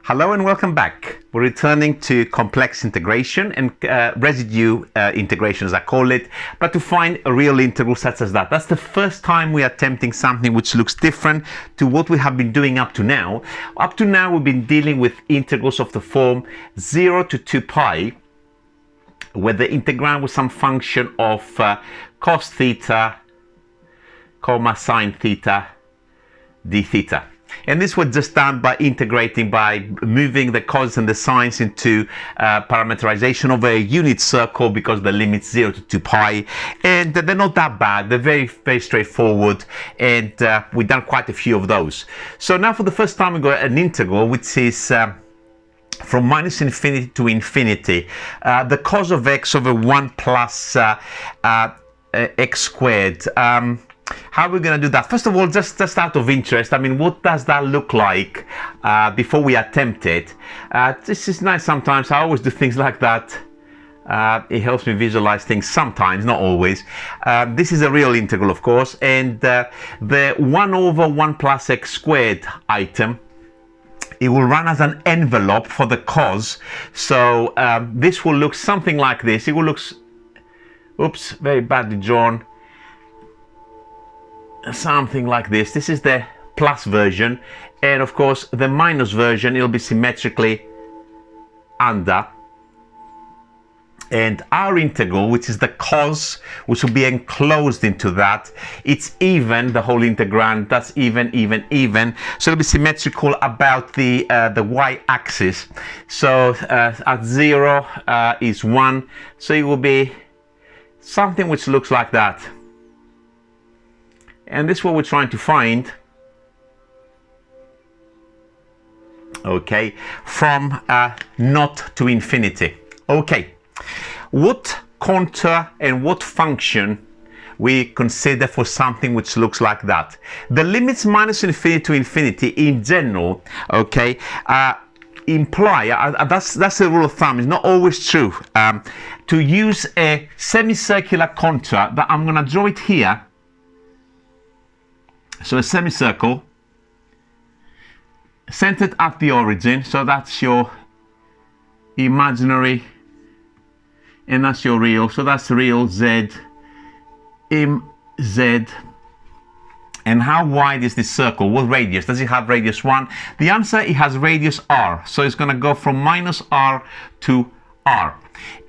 Hello and welcome back. We're returning to complex integration and residue integration, as I call it, but to find a real integral such as that. That's the first time we are attempting something which looks different to what we have been doing up to now. Up to now, we've been dealing with integrals of the form 0 to 2 pi, where the integrand was some function of cos theta, comma sine theta, d theta. And this was just done by integrating, by moving the cos and the sines into parametrization of a unit circle, because the limit's 0 to 2 pi. And they're not that bad. They're very, very straightforward. And we've done quite a few of those. So now for the first time, we've got an integral, which is from minus infinity to infinity. The cos of x over 1 plus x squared. How are we going to do that? First of all, just out of interest, I mean, what does that look like before we attempt it? This is nice sometimes. I always do things like that. It helps me visualize things sometimes, not always. This is a real integral, of course, and the 1 over 1 plus x squared item, it will run as an envelope for the cos. So this will look something like this. It will look, oops, very badly drawn. Something like this. This is the plus version, and of course the minus version, it'll be symmetrically under. And our integral, which is the cos, which will be enclosed into that, it's even, the whole integrand, that's even. So it'll be symmetrical about the y-axis. So at 0 is 1, so it will be something which looks like that. And this is what we're trying to find, okay, from naught to infinity. Okay, what contour and what function we consider for something which looks like that? The limits minus infinity to infinity in general, okay, imply, that's a rule of thumb, it's not always true, to use a semicircular contour, that I'm going to draw it here. So a semicircle centered at the origin, so that's your imaginary and that's your real, so that's real z, im z. And how wide is this circle? What radius? Does it have radius 1? The answer, it has radius r, so it's going to go from minus r to r.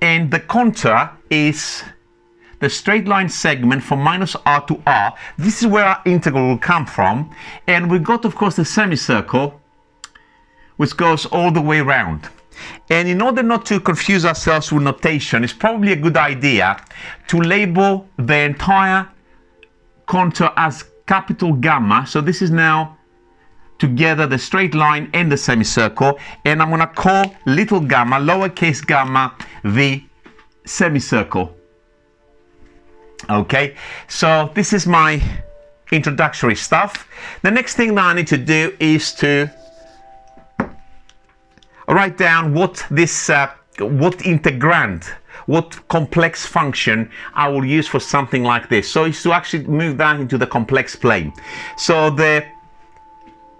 And the contour is the straight line segment from minus r to r. This is where our integral will come from. And we've got, of course, the semicircle, which goes all the way around. And in order not to confuse ourselves with notation, it's probably a good idea to label the entire contour as capital gamma. So this is now together the straight line and the semicircle. And I'm going to call little gamma, lowercase gamma, the semicircle. Okay, so this is my introductory stuff. The next thing that I need to do is to write down what this, what integrand, what complex function I will use for something like this. So it's to actually move that into the complex plane. So the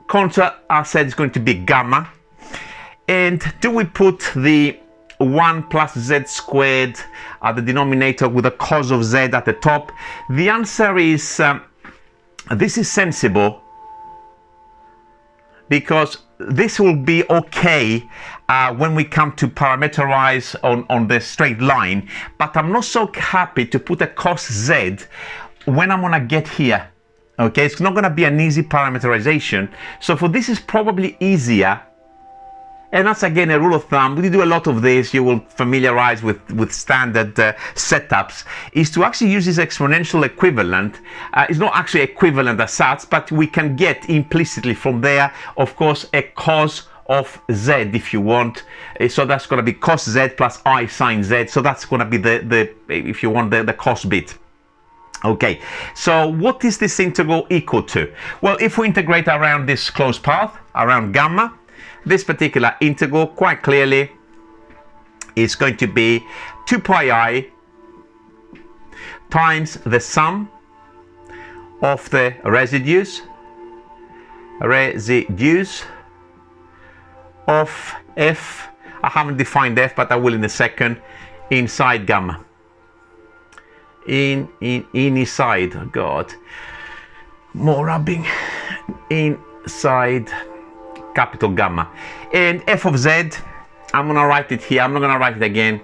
contour, I said, is going to be gamma. And do we put the 1 plus z squared at the denominator with a cos of z at the top? The answer is this is sensible, because this will be okay when we come to parameterize on the straight line, but I'm not so happy to put a cos z when I'm gonna get here. Okay, it's not gonna be an easy parameterization, so for this is probably easier. And that's, again, a rule of thumb. When you do a lot of this, you will familiarize with standard setups, is to actually use this exponential equivalent. It's not actually equivalent as such, but we can get implicitly from there, of course, a cos of z if you want. So that's going to be cos z plus I sine z. So that's going to be the if you want, the cos bit. Okay, so what is this integral equal to? Well, if we integrate around this closed path, around gamma, this particular integral, quite clearly, is going to be 2 pi I times the sum of the residues of f, I haven't defined f, but I will in a second, inside gamma. Inside, oh God, more rubbing, inside capital gamma. And f of z, I'm gonna write it here, I'm not gonna write it again.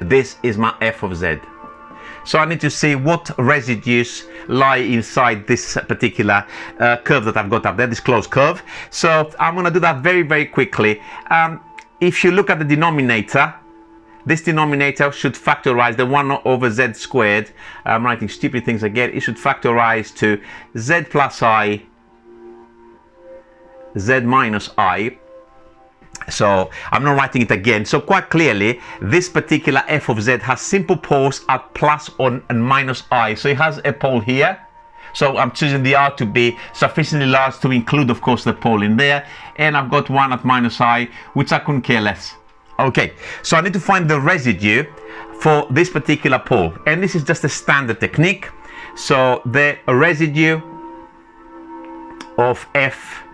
This is my f of z. So I need to see what residues lie inside this particular curve that I've got up there, this closed curve. So I'm going to do that very, very quickly. If you look at the denominator, this denominator should factorize the 1 over z squared. I'm writing stupid things again. It should factorize to z plus I, z minus I. So I'm not writing it again. So quite clearly, this particular f of z has simple poles at plus or and minus I. So it has a pole here. So I'm choosing the r to be sufficiently large to include, of course, the pole in there. And I've got 1 at minus I, which I couldn't care less. Okay, so I need to find the residue for this particular pole. And this is just a standard technique. So the residue of f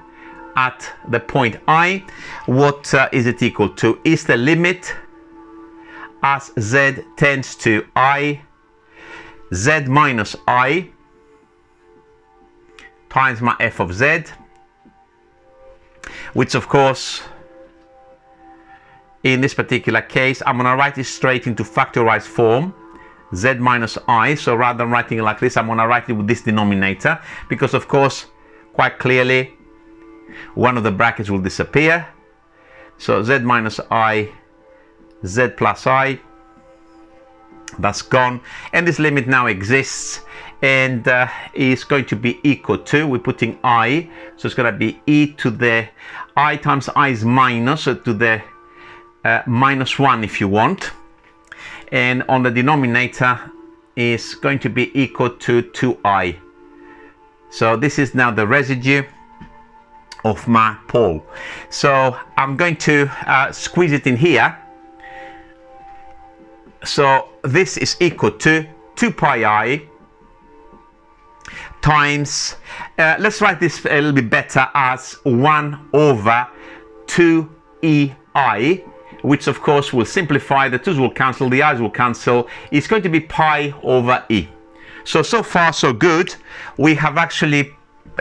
at the point I, what is it equal to? Is the limit as z tends to I, z minus I times my f of z, which of course in this particular case I'm going to write it straight into factorized form, z minus I. So rather than writing it like this, I'm going to write it with this denominator, because of course quite clearly one of the brackets will disappear. So z minus I, z plus I, that's gone, and this limit now exists and is going to be equal to, we're putting I, so it's going to be e to the I times I is minus, so to the minus 1 if you want, and on the denominator is going to be equal to 2i. So this is now the residue of my pole. So I'm going to squeeze it in here. So this is equal to 2 pi I times, let's write this a little bit better as 1 over 2ei, which of course will simplify, the 2's will cancel, the i's will cancel, it's going to be pi over e. So far so good. We have actually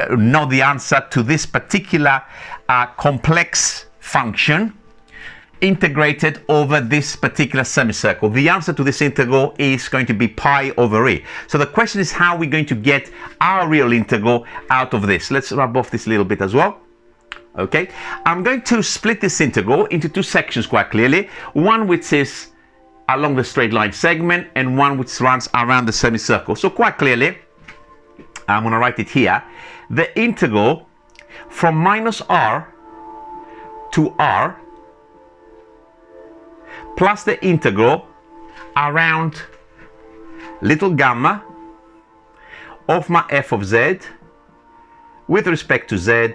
know the answer to this particular complex function integrated over this particular semicircle. The answer to this integral is going to be pi over e. So the question is how we're going to get our real integral out of this. Let's rub off this a little bit as well. Okay, I'm going to split this integral into two sections quite clearly. One which is along the straight line segment and one which runs around the semicircle. So quite clearly, I'm going to write it here. The integral from minus r to r plus the integral around little gamma of my f of z with respect to z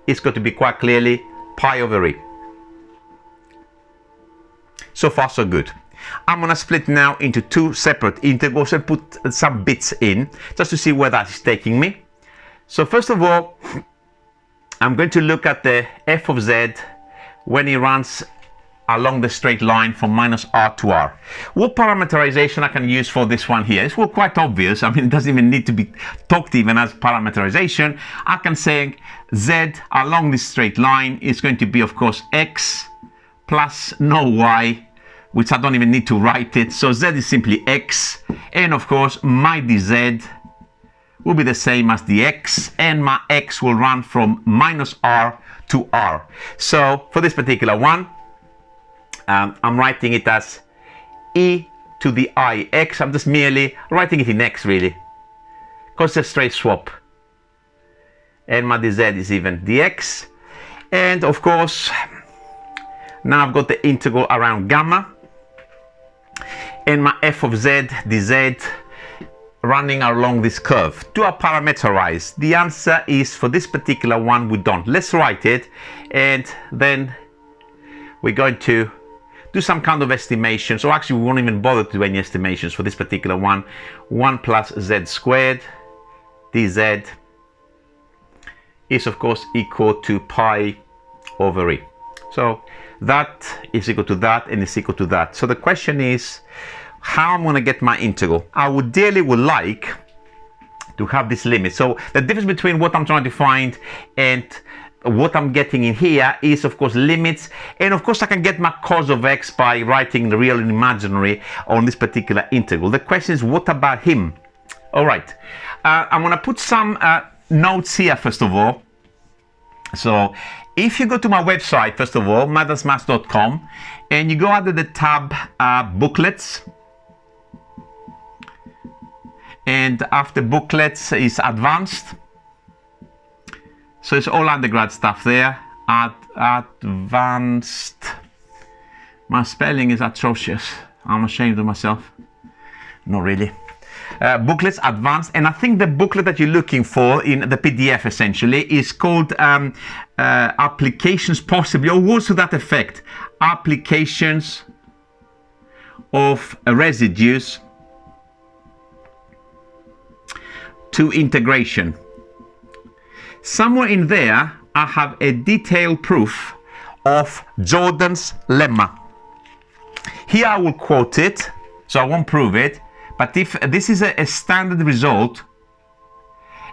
is going to be quite clearly pi over e. So far so good. I'm going to split now into two separate integrals and put some bits in just to see where that is taking me. So first of all, I'm going to look at the f of z when it runs along the straight line from minus r to r. What parameterization I can use for this one here? It's well quite obvious. I mean, it doesn't even need to be talked even as parameterization. I can say z along this straight line is going to be, of course, x plus no y, which I don't even need to write it. So z is simply x, and of course my dz will be the same as the x, and my x will run from minus r to r. So for this particular one, I'm writing it as e to the I x. I'm just merely writing it in x really, because it's a straight swap. And my dz is even dx. And of course, now I've got the integral around gamma. And my f of z dz running along this curve. Do I parameterize? The answer is for this particular one we don't. Let's write it, and then we're going to do some kind of estimation. So actually we won't even bother to do any estimations for this particular one. 1 plus z squared dz is of course equal to pi over E. So that is equal to that and is equal to that. So the question is how I'm going to get my integral. I would like to have this limit. So the difference between what I'm trying to find and what I'm getting in here is of course limits, and of course I can get my cos of x by writing the real and imaginary on this particular integral. The question is, what about him? All right, I'm going to put some notes here first of all. So if you go to my website, first of all, madasmaths.com, and you go under the tab booklets, and after booklets is advanced. So it's all undergrad stuff there. Advanced. My spelling is atrocious. I'm ashamed of myself. Not really. Booklets, advanced, and I think the booklet that you're looking for in the PDF essentially is called applications, possibly, or words to that effect. Applications of residues to integration. Somewhere in there, I have a detailed proof of Jordan's lemma. Here I will quote it, so I won't prove it, but if this is a standard result,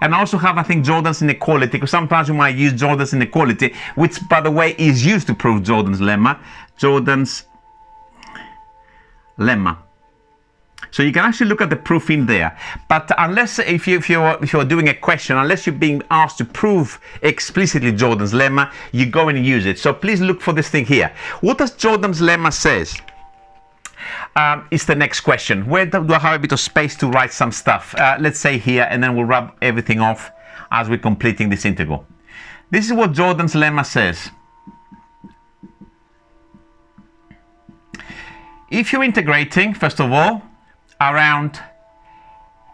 and I also have, I think, Jordan's inequality, because sometimes you might use Jordan's inequality, which, by the way, is used to prove Jordan's lemma. Jordan's lemma. So you can actually look at the proof in there, but unless if you're doing a question, unless you're being asked to prove explicitly Jordan's lemma, you go and use it. So please look for this thing here. What does Jordan's lemma says? Is the next question. Where do I have a bit of space to write some stuff? Let's say here, and then we'll rub everything off as we're completing this integral. This is what Jordan's lemma says. If you're integrating, first of all, around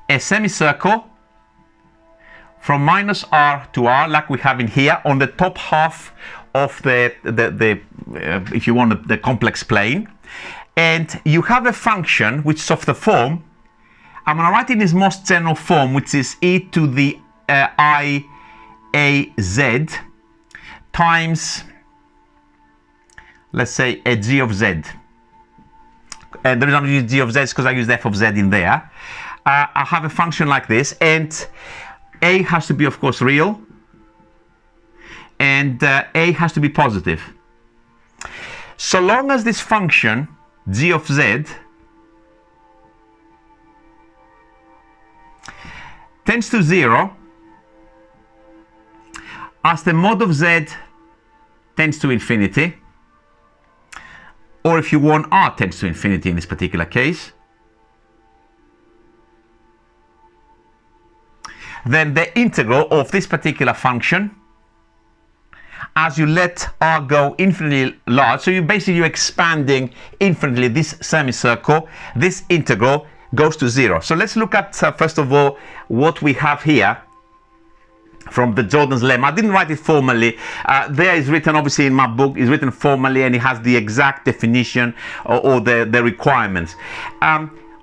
a semicircle from minus r to r, like we have in here, on the top half of the if you want, the complex plane, and you have a function which is of the form, I'm going to write it in its most general form, which is e to the I.A.Z times, let's say, a g of z. And the reason I use g of z is because I use f of z in there. I have a function like this, and a has to be, of course, real, and a has to be positive. So long as this function, g of z, tends to 0, as the mod of z tends to infinity, or if you want, r tends to infinity in this particular case, then the integral of this particular function, as you let r go infinitely large, so you're expanding infinitely this semicircle, this integral goes to 0. So let's look at, first of all, what we have here from the Jordan's lemma. I didn't write it formally. There is written, obviously, in my book, is written formally, and it has the exact definition or the requirements.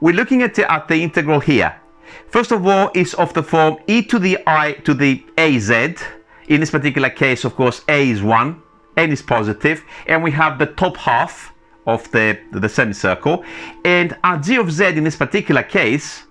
We're looking at the integral here. First of all, it's of the form e to the I to the AZ. In this particular case, of course, a is 1, n is positive, and we have the top half of the semicircle. And our g of z in this particular case,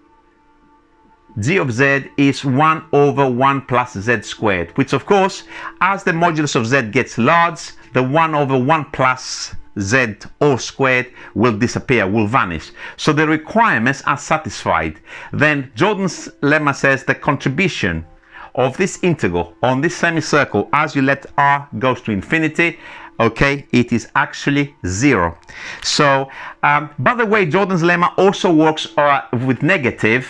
g of z is 1 over 1 plus z squared, which, of course, as the modulus of z gets large, the 1 over 1 plus z all squared will disappear, will vanish. So the requirements are satisfied. Then Jordan's lemma says the contribution of this integral on this semicircle as you let r goes to infinity, okay, it is actually 0. So, by the way, Jordan's lemma also works with negative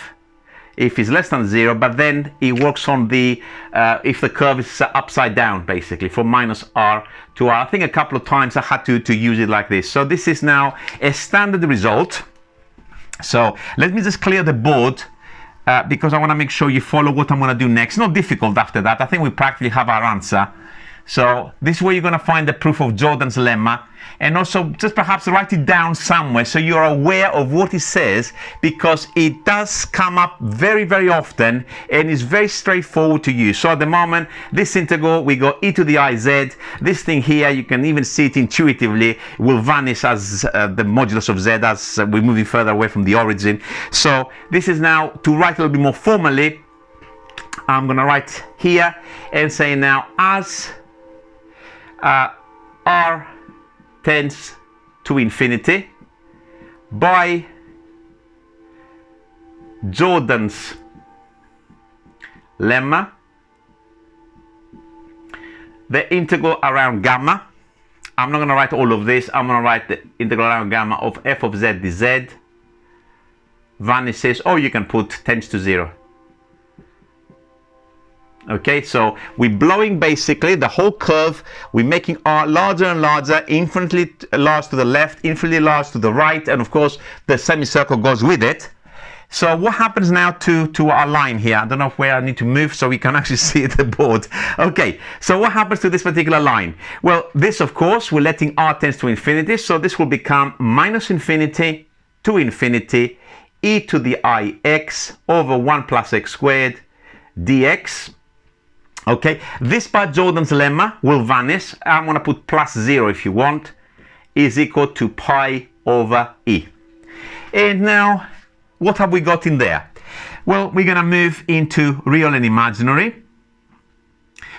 if it's less than 0, but then it works on the if the curve is upside down, basically, from minus r to r. I think a couple of times I had to use it like this. So this is now a standard result. So let me just clear the board because I want to make sure you follow what I'm going to do next. Not difficult after that. I think we practically have our answer. So this is where you're going to find the proof of Jordan's lemma, and also just perhaps write it down somewhere so you're aware of what it says, because it does come up very, very often and is very straightforward to use. So at the moment, this integral, we got e to the iz. This thing here, you can even see it intuitively, will vanish as the modulus of z as we're moving further away from the origin. So this is now, to write a little bit more formally, I'm going to write here and say now as r tends to infinity by Jordan's lemma, the integral around gamma, I'm not going to write all of this, I'm going to write the integral around gamma of f of z dz vanishes, or you can put tends to 0. Okay, so we're blowing basically the whole curve, we're making r larger and larger, infinitely large to the left, infinitely large to the right, and of course the semicircle goes with it. So what happens now to our line here? I don't know where I need to move so we can actually see the board. Okay, so what happens to this particular line? Well, this of course, we're letting r tends to infinity, so this will become minus infinity to infinity e to the ix over 1 plus x squared dx. Okay, this by Jordan's lemma will vanish. I'm going to put plus 0 if you want, is equal to pi over e. And now, what have we got in there? Well, we're going to move into real and imaginary.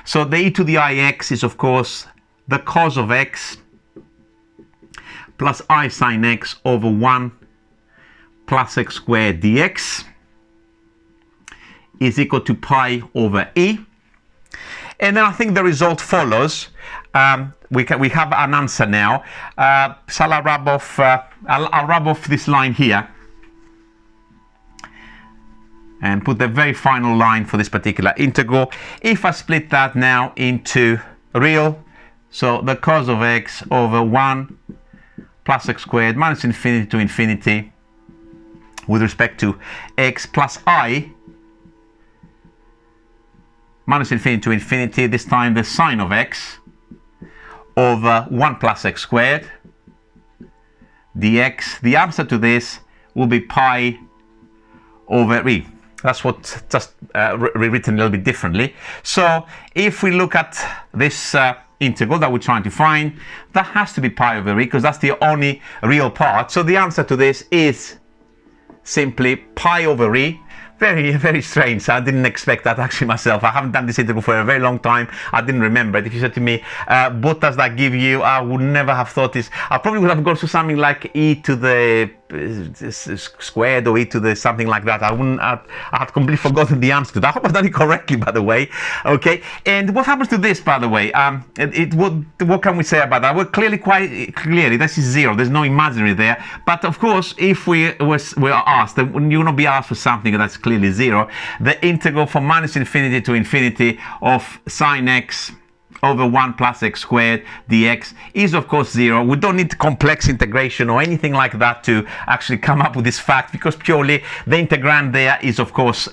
So the e to the ix is, of course, the cos of x plus I sine x over 1 plus x squared dx is equal to pi over e. And then I think the result follows. We have an answer now. Shall I rub off? I'll rub off this line here and put the very final line for this particular integral. If I split that now into real, so the cos of x over 1 plus x squared minus infinity to infinity with respect to x plus I minus infinity to infinity, this time the sine of x over 1 plus x squared dx. The answer to this will be pi over e. That's what just rewritten a little bit differently. So if we look at this integral that we're trying to find, that has to be pi over e because that's the only real part. So the answer to this is simply pi over e. Very, very strange. I didn't expect that actually myself. I haven't done this integral for a very long time. I didn't remember it. If you said to me, what does that give you? I would never have thought this. I probably would have gone to something like e to the squared or e to the something like that. I had completely forgotten the answer to that. I hope I've done it correctly, by the way. Okay. And what happens to this, by the way? What can we say about that? Well, quite clearly, this is 0. There's no imaginary there. But of course, if we are asked, you will not be asked for something that's clearly 0, the integral from minus infinity to infinity of sine x over 1 plus x squared dx is of course 0. We don't need complex integration or anything like that to actually come up with this fact, because purely the integrand there is of course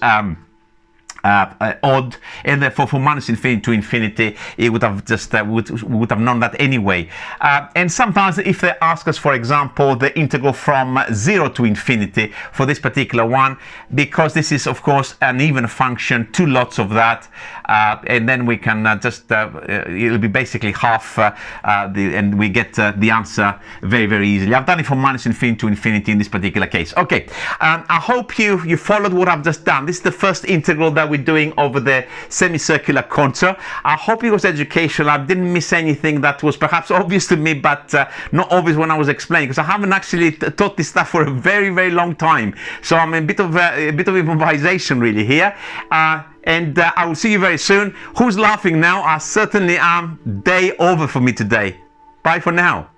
odd, and therefore from minus infinity to infinity it would have just would have known that anyway. And sometimes if they ask us, for example, the integral from 0 to infinity for this particular one, because this is of course an even function, 2 lots of that, and then we can it'll be basically half and we get the answer very, very easily. I've done it from minus infinity to infinity in this particular case. Okay, I hope you followed what I've just done. This is the first integral that we're doing over the semicircular contour. I hope it was educational. I didn't miss anything that was perhaps obvious to me, but not obvious when I was explaining, because I haven't actually taught this stuff for a very, very long time. So I'm a bit of improvisation really here. And I will see you very soon. Who's laughing now? I certainly am. Day over for me today. Bye for now.